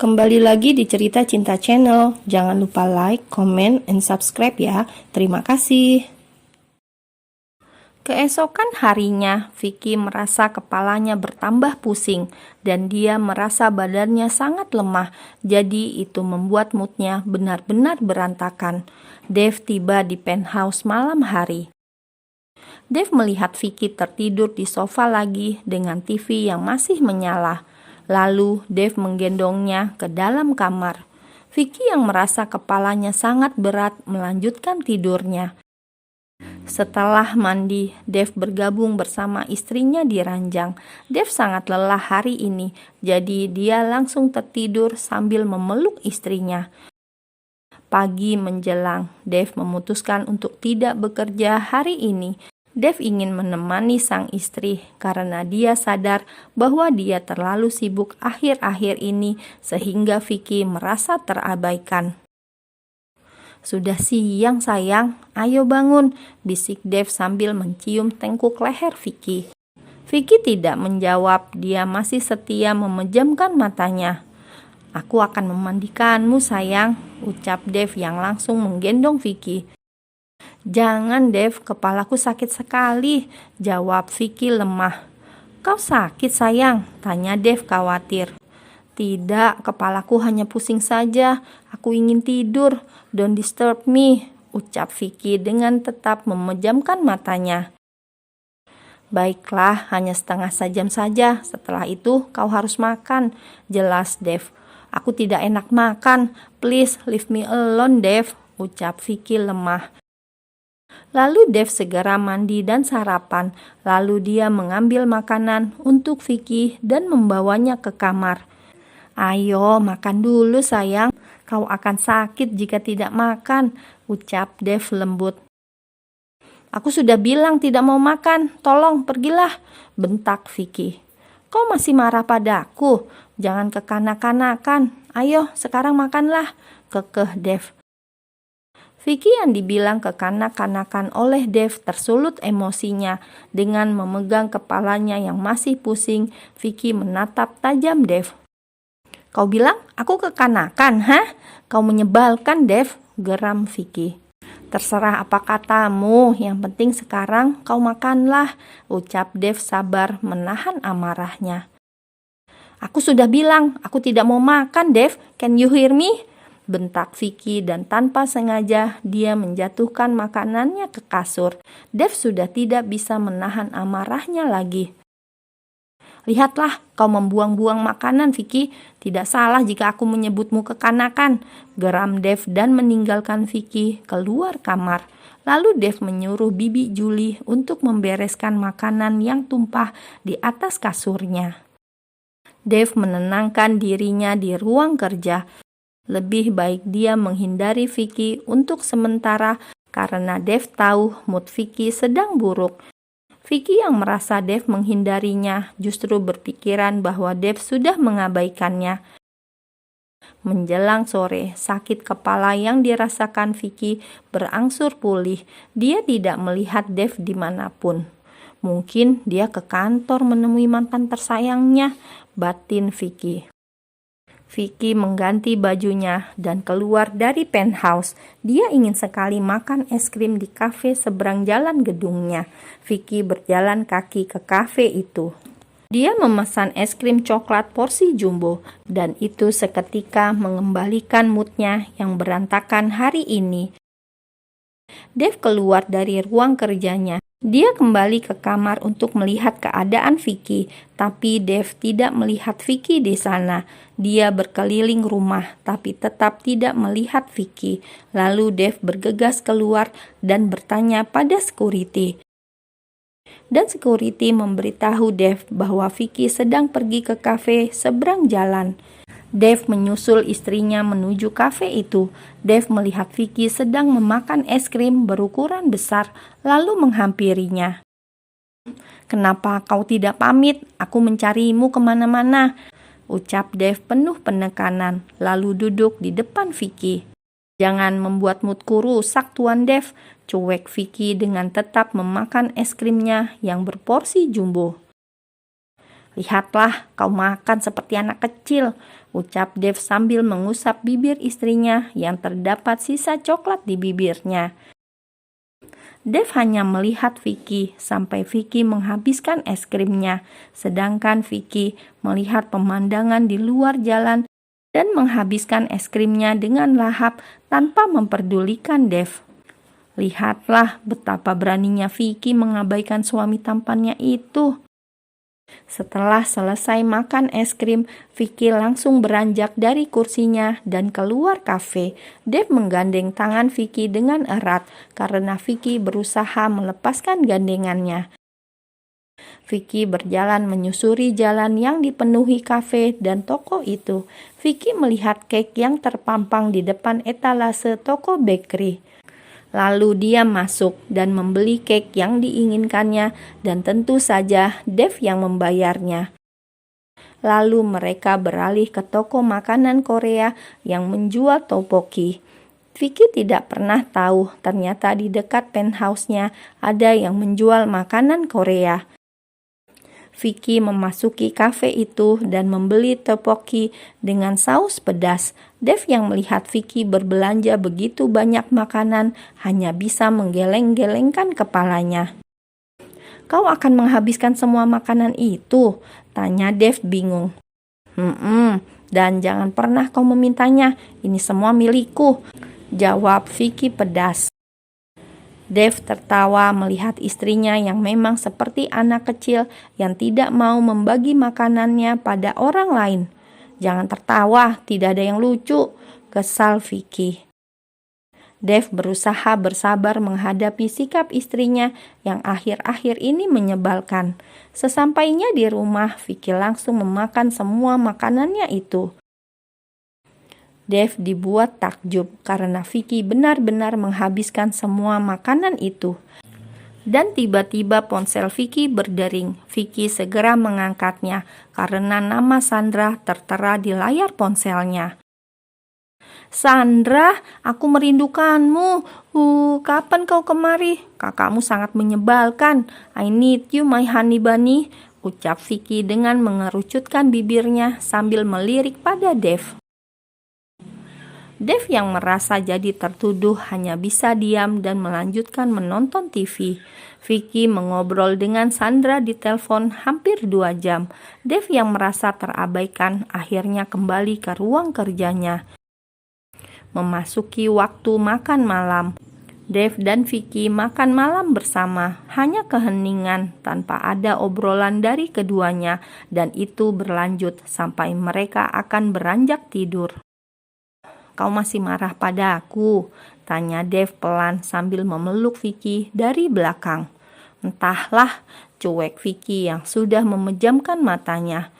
Kembali lagi di Cerita Cinta Channel. Jangan lupa like, comment, and subscribe ya. Terima kasih. Keesokan harinya, Vicky merasa kepalanya bertambah pusing dan dia merasa badannya sangat lemah. Jadi itu membuat moodnya benar-benar berantakan. Dave tiba di penthouse malam hari. Dave melihat Vicky tertidur di sofa lagi dengan TV yang masih menyala. Lalu Dave menggendongnya ke dalam kamar. Vicky yang merasa kepalanya sangat berat melanjutkan tidurnya. Setelah mandi, Dave bergabung bersama istrinya di ranjang. Dave sangat lelah hari ini, jadi dia langsung tertidur sambil memeluk istrinya. Pagi menjelang, Dave memutuskan untuk tidak bekerja hari ini. Dave ingin menemani sang istri karena dia sadar bahwa dia terlalu sibuk akhir-akhir ini sehingga Vicky merasa terabaikan. "Sudah siang sayang, ayo bangun," bisik Dave sambil mencium tengkuk leher Vicky. Vicky tidak menjawab, dia masih setia memejamkan matanya. "Aku akan memandikanmu sayang," ucap Dave yang langsung menggendong Vicky. "Jangan Dave, kepalaku sakit sekali," jawab Vicky lemah. "Kau sakit sayang?" tanya Dave khawatir. "Tidak, kepalaku hanya pusing saja. Aku ingin tidur. Don't disturb me," ucap Vicky dengan tetap memejamkan matanya. "Baiklah, hanya setengah jam saja. Setelah itu kau harus makan," jelas Dave. "Aku tidak enak makan. Please leave me alone Dave," ucap Vicky lemah. Lalu Dave segera mandi dan sarapan. Lalu dia mengambil makanan untuk Vicky dan membawanya ke kamar. "Ayo makan dulu sayang, kau akan sakit jika tidak makan," ucap Dave lembut. "Aku sudah bilang tidak mau makan, tolong pergilah," bentak Vicky. "Kau masih marah padaku? Jangan kekanak-kanakan. Ayo sekarang makanlah," kekeh Dave. Vicky yang dibilang kekanak-kanakan oleh Dave tersulut emosinya. Dengan memegang kepalanya yang masih pusing, Vicky menatap tajam Dave. "Kau bilang aku kekanakan, hah? Kau menyebalkan Dave," geram Vicky. "Terserah apa katamu, yang penting sekarang kau makanlah," ucap Dave sabar menahan amarahnya. "Aku sudah bilang, aku tidak mau makan Dave, can you hear me?" bentak Vicky dan tanpa sengaja dia menjatuhkan makanannya ke kasur. Dave sudah tidak bisa menahan amarahnya lagi. "Lihatlah, kau membuang-buang makanan Vicky. Tidak salah jika aku menyebutmu kekanakan," geram Dave dan meninggalkan Vicky keluar kamar. Lalu Dave menyuruh Bibi Julie untuk membereskan makanan yang tumpah di atas kasurnya. Dave menenangkan dirinya di ruang kerja. Lebih baik dia menghindari Vicky untuk sementara karena Dave tahu mood Vicky sedang buruk. Vicky yang merasa Dave menghindarinya justru berpikiran bahwa Dave sudah mengabaikannya. Menjelang sore, sakit kepala yang dirasakan Vicky berangsur pulih. Dia tidak melihat Dave dimanapun. Mungkin dia ke kantor menemui mantan tersayangnya, batin Vicky. Vicky mengganti bajunya dan keluar dari penthouse. Dia ingin sekali makan es krim di kafe seberang jalan gedungnya. Vicky berjalan kaki ke kafe itu. Dia memesan es krim coklat porsi jumbo dan itu seketika mengembalikan moodnya yang berantakan hari ini. Dave keluar dari ruang kerjanya. Dia kembali ke kamar untuk melihat keadaan Vicky, tapi Dave tidak melihat Vicky di sana. Dia berkeliling rumah, tapi tetap tidak melihat Vicky. Lalu Dave bergegas keluar dan bertanya pada security. Dan security memberitahu Dave bahwa Vicky sedang pergi ke kafe seberang jalan. Dave menyusul istrinya menuju kafe itu. Dave melihat Vicky sedang memakan es krim berukuran besar, lalu menghampirinya. "Kenapa kau tidak pamit? Aku mencarimu kemana-mana," ucap Dave penuh penekanan, lalu duduk di depan Vicky. "Jangan membuat moodku rusak, Tuan Dave," cuek Vicky dengan tetap memakan es krimnya yang berporsi jumbo. Lihatlah, kau makan seperti anak kecil, ucap Dev sambil mengusap bibir istrinya yang terdapat sisa coklat di bibirnya. Dev hanya melihat Vicky sampai Vicky menghabiskan es krimnya, sedangkan Vicky melihat pemandangan di luar jalan dan menghabiskan es krimnya dengan lahap tanpa memperdulikan Dev. Lihatlah betapa beraninya Vicky mengabaikan suami tampannya itu. Setelah selesai makan es krim, Vicky langsung beranjak dari kursinya dan keluar kafe. Dev menggandeng tangan Vicky dengan erat karena Vicky berusaha melepaskan gandengannya. Vicky berjalan menyusuri jalan yang dipenuhi kafe dan toko itu. Vicky melihat cake yang terpampang di depan etalase toko bakery. Lalu dia masuk dan membeli cake yang diinginkannya dan tentu saja Dev yang membayarnya. Lalu mereka beralih ke toko makanan Korea yang menjual tteokbokki. Vicky tidak pernah tahu ternyata di dekat penthouse-nya ada yang menjual makanan Korea. Vicky memasuki kafe itu dan membeli tteokbokki dengan saus pedas. Dev yang melihat Vicky berbelanja begitu banyak makanan hanya bisa menggeleng-gelengkan kepalanya. Kau akan menghabiskan semua makanan itu? Tanya Dev bingung. Dan jangan pernah kau memintanya, ini semua milikku, jawab Vicky pedas. Dev tertawa melihat istrinya yang memang seperti anak kecil yang tidak mau membagi makanannya pada orang lain. Jangan tertawa, tidak ada yang lucu, kesal Vicky. Dev berusaha bersabar menghadapi sikap istrinya yang akhir-akhir ini menyebalkan. Sesampainya di rumah, Vicky langsung memakan semua makanannya itu. Dev dibuat takjub karena Vicky benar-benar menghabiskan semua makanan itu. Dan tiba-tiba ponsel Vicky berdering. Vicky segera mengangkatnya karena nama Sandra tertera di layar ponselnya. Sandra, aku merindukanmu. Kapan kau kemari? Kakakmu sangat menyebalkan. I need you, my honey bunny, ucap Vicky dengan mengerucutkan bibirnya sambil melirik pada Dev. Dev yang merasa jadi tertuduh hanya bisa diam dan melanjutkan menonton TV. Vicky mengobrol dengan Sandra di telepon hampir 2 jam. Dev yang merasa terabaikan akhirnya kembali ke ruang kerjanya. Memasuki waktu makan malam. Dev dan Vicky makan malam bersama, hanya keheningan tanpa ada obrolan dari keduanya, dan itu berlanjut sampai mereka akan beranjak tidur. Kau masih marah pada aku? Tanya Dev pelan sambil memeluk Vicky dari belakang. Entahlah, cuek Vicky yang sudah memejamkan matanya.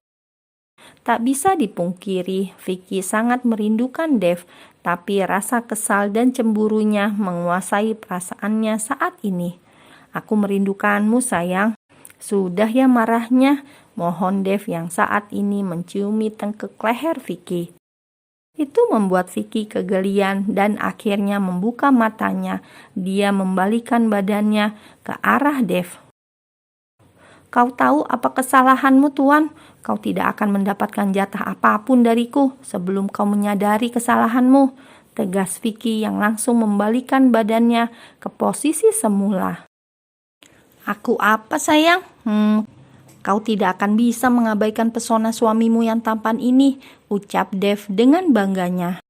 Tak bisa dipungkiri, Vicky sangat merindukan Dev, tapi rasa kesal dan cemburunya menguasai perasaannya saat ini. Aku merindukanmu sayang. Sudah ya marahnya, mohon Dev yang saat ini menciumi tengkuk leher Vicky. Itu membuat Vicky kegelian dan akhirnya membuka matanya. Dia membalikan badannya ke arah Dev. Kau tahu apa kesalahanmu, Tuan? Kau tidak akan mendapatkan jatah apapun dariku sebelum kau menyadari kesalahanmu, tegas Vicky yang langsung membalikan badannya ke posisi semula. Aku apa sayang? Kau tidak akan bisa mengabaikan pesona suamimu yang tampan ini, ucap Dev dengan bangganya.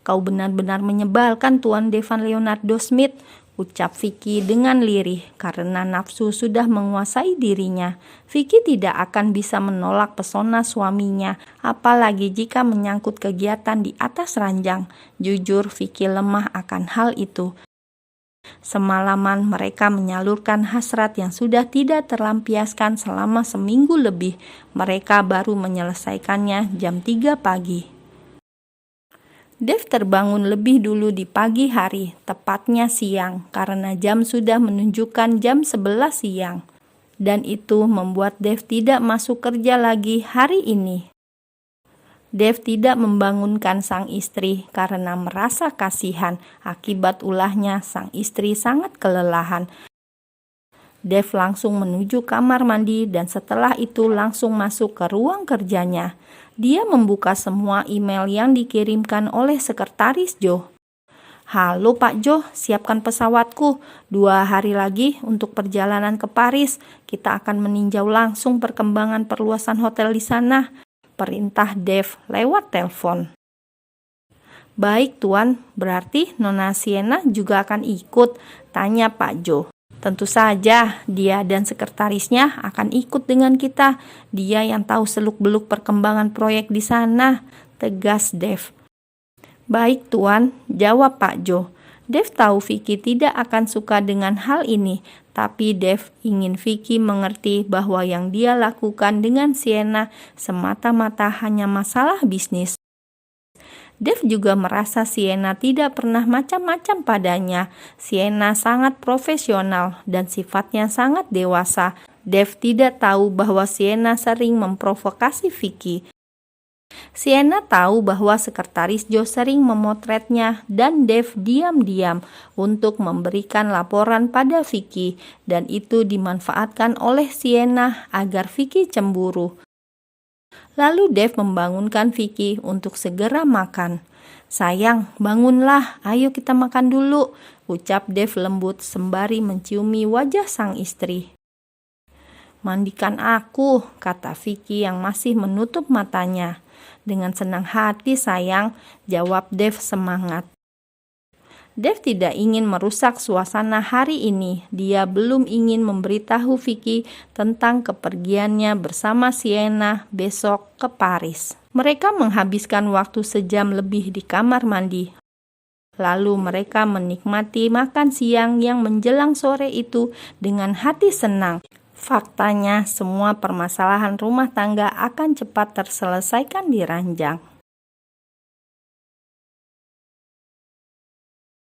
Kau benar-benar menyebalkan Tuan Devan Leonardo Smith, ucap Vicky dengan lirih karena nafsu sudah menguasai dirinya. Vicky tidak akan bisa menolak pesona suaminya, apalagi jika menyangkut kegiatan di atas ranjang. Jujur, Vicky lemah akan hal itu. Semalaman mereka menyalurkan hasrat yang sudah tidak terlampiaskan selama seminggu lebih. Mereka baru menyelesaikannya jam 3 pagi. Dev terbangun lebih dulu di pagi hari, tepatnya siang, karena jam sudah menunjukkan jam 11 siang. Dan itu membuat Dev tidak masuk kerja lagi hari ini. Dev tidak membangunkan sang istri karena merasa kasihan akibat ulahnya sang istri sangat kelelahan. Dev langsung menuju kamar mandi dan setelah itu langsung masuk ke ruang kerjanya. Dia membuka semua email yang dikirimkan oleh sekretaris Joe. "Halo Pak Joe, siapkan pesawatku. 2 hari lagi untuk perjalanan ke Paris. Kita akan meninjau langsung perkembangan perluasan hotel di sana," perintah Dev lewat telepon. "Baik Tuan, berarti Nona Sienna juga akan ikut?" tanya Pak Joe. "Tentu saja, dia dan sekretarisnya akan ikut dengan kita. Dia yang tahu seluk-beluk perkembangan proyek di sana," tegas Dev. "Baik Tuan," jawab Pak Joe. Dev tahu Vicky tidak akan suka dengan hal ini, tapi Dev ingin Vicky mengerti bahwa yang dia lakukan dengan Sienna semata-mata hanya masalah bisnis. Dev juga merasa Sienna tidak pernah macam-macam padanya. Sienna sangat profesional dan sifatnya sangat dewasa. Dev tidak tahu bahwa Sienna sering memprovokasi Vicky. Sienna tahu bahwa sekretaris Joe sering memotretnya dan Dev diam-diam untuk memberikan laporan pada Vicky dan itu dimanfaatkan oleh Sienna agar Vicky cemburu. Lalu Dev membangunkan Vicky untuk segera makan. "Sayang, bangunlah, ayo kita makan dulu," ucap Dev lembut sembari menciumi wajah sang istri. "Mandikan aku," kata Vicky yang masih menutup matanya. "Dengan senang hati sayang," jawab Dev semangat. Dev tidak ingin merusak suasana hari ini. Dia belum ingin memberitahu Vicky tentang kepergiannya bersama Sienna besok ke Paris. Mereka menghabiskan waktu sejam lebih di kamar mandi. Lalu mereka menikmati makan siang yang menjelang sore itu dengan hati senang. Faktanya, semua permasalahan rumah tangga akan cepat terselesaikan di ranjang.